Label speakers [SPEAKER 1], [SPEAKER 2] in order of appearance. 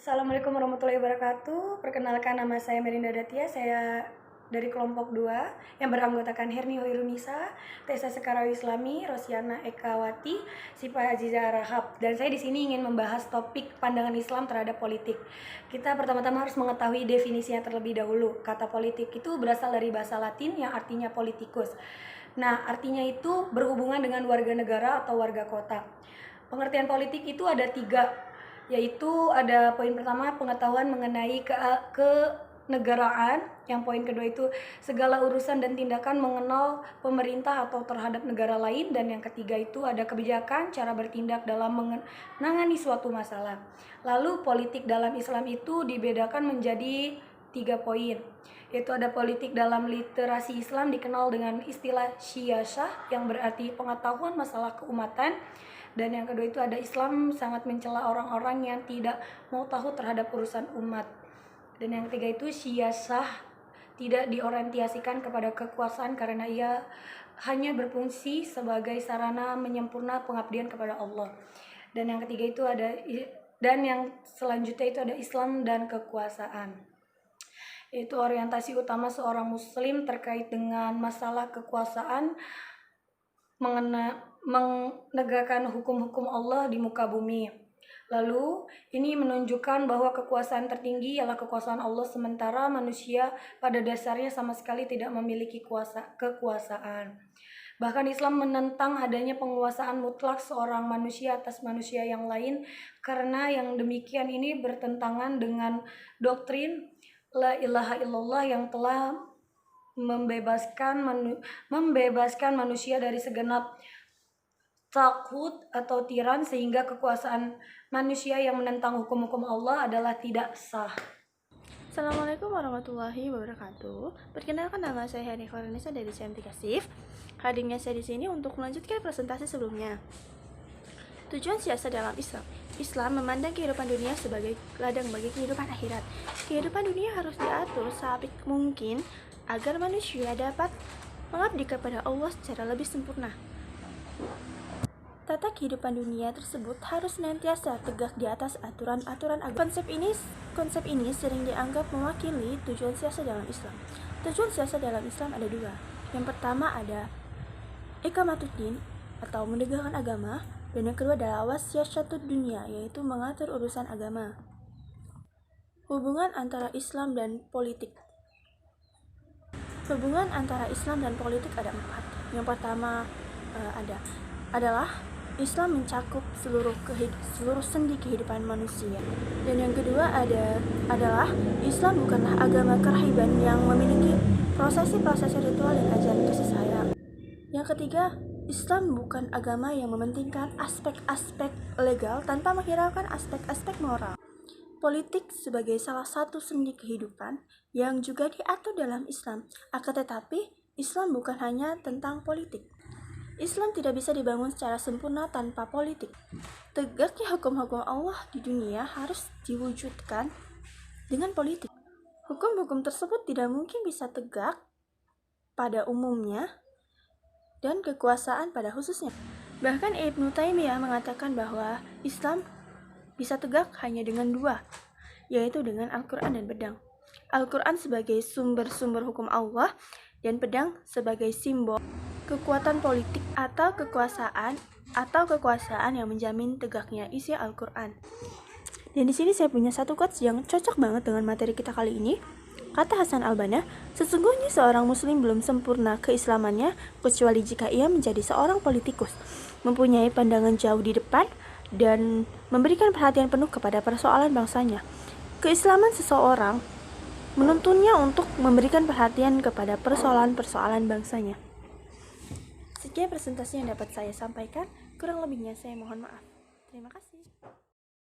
[SPEAKER 1] Assalamualaikum warahmatullahi wabarakatuh. Perkenalkan, nama saya Merinda Datia. Saya dari kelompok 2 yang beranggotakan Herni Hoirunisa, Tessa Sekarawi Islami, Rosiana Ekawati, Sipa Aziza Rahab. Dan saya di sini ingin membahas topik pandangan Islam terhadap politik. Kita pertama-tama harus mengetahui definisinya terlebih dahulu. Kata politik itu berasal dari bahasa Latin yang artinya politikus. Nah, artinya itu berhubungan dengan warga negara atau warga kota. Pengertian politik itu ada 3, yaitu ada poin pertama, pengetahuan mengenai kenegaraan. Yang poin kedua itu segala urusan dan tindakan mengenal pemerintah atau terhadap negara lain. Dan yang ketiga itu ada kebijakan, cara bertindak dalam menangani suatu masalah. Lalu politik dalam Islam itu dibedakan menjadi 3 poin, yaitu ada politik dalam literasi Islam dikenal dengan istilah siyasah yang berarti pengetahuan masalah keumatan. Dan yang kedua itu ada Islam sangat mencela orang-orang yang tidak mau tahu terhadap urusan umat. Dan yang ketiga itu siyasah tidak diorientasikan kepada kekuasaan karena ia hanya berfungsi sebagai sarana menyempurna pengabdian kepada Allah. Dan yang ketiga itu yang selanjutnya itu ada Islam dan kekuasaan. Itu orientasi utama seorang muslim terkait dengan masalah kekuasaan, menegakkan hukum-hukum Allah di muka bumi. Lalu ini menunjukkan bahwa kekuasaan tertinggi ialah kekuasaan Allah, sementara manusia pada dasarnya sama sekali tidak memiliki kekuasaan. Bahkan Islam menentang adanya penguasaan mutlak seorang manusia atas manusia yang lain, karena yang demikian ini bertentangan dengan doktrin La ilaha illallah yang telah membebaskan manusia dari segenap taghut atau tiran, sehingga kekuasaan manusia yang menentang hukum-hukum Allah adalah tidak sah.
[SPEAKER 2] Assalamualaikum warahmatullahi wabarakatuh. Perkenalkan, nama saya Herni Hoirunisa dari CM3 SIF. Hadirnya saya di sini untuk melanjutkan presentasi sebelumnya. Tujuan siasat dalam Islam. Islam memandang kehidupan dunia sebagai ladang bagi kehidupan akhirat. Kehidupan dunia harus diatur seapik mungkin agar manusia dapat mengabdi kepada Allah secara lebih sempurna. Tata kehidupan dunia tersebut harus senantiasa tegak di atas aturan-aturan agama. Konsep ini sering dianggap mewakili tujuan siasat dalam Islam. Tujuan siasat dalam Islam ada 2. Yang pertama ada iqamatuddin atau menegakkan agama, dan yang kedua adalah wasyasatud dunia, yaitu mengatur urusan agama. Hubungan antara Islam dan politik. Hubungan antara Islam dan politik ada 4. Yang pertama adalah Islam mencakup seluruh sendi kehidupan manusia. Dan yang kedua adalah Islam bukanlah agama kerahiban yang memiliki prosesi-prosesi ritual dan ajaran kasih sayang. Yang ketiga, Islam bukan agama yang mementingkan aspek-aspek legal tanpa menghiraukan aspek-aspek moral. Politik sebagai salah satu sendi kehidupan yang juga diatur dalam Islam. Akan tetapi, Islam bukan hanya tentang politik. Islam tidak bisa dibangun secara sempurna tanpa politik. Tegaknya hukum-hukum Allah di dunia harus diwujudkan dengan politik. Hukum-hukum tersebut tidak mungkin bisa tegak pada umumnya dan kekuasaan pada khususnya. Bahkan Ibnu Taimiyah mengatakan bahwa Islam bisa tegak hanya dengan 2, yaitu dengan Al-Quran dan pedang. Al-Quran sebagai sumber-sumber hukum Allah dan pedang sebagai simbol kekuatan politik atau kekuasaan yang menjamin tegaknya isi Al-Quran. Dan di sini saya punya satu quotes yang cocok banget dengan materi kita kali ini. Kata Hasan al-Banna, sesungguhnya seorang muslim belum sempurna keislamannya kecuali jika ia menjadi seorang politikus, mempunyai pandangan jauh di depan dan memberikan perhatian penuh kepada persoalan bangsanya. Keislaman seseorang menuntunnya untuk memberikan perhatian kepada persoalan-persoalan bangsanya. Sekian presentasi yang dapat saya sampaikan, kurang lebihnya saya mohon maaf. Terima kasih.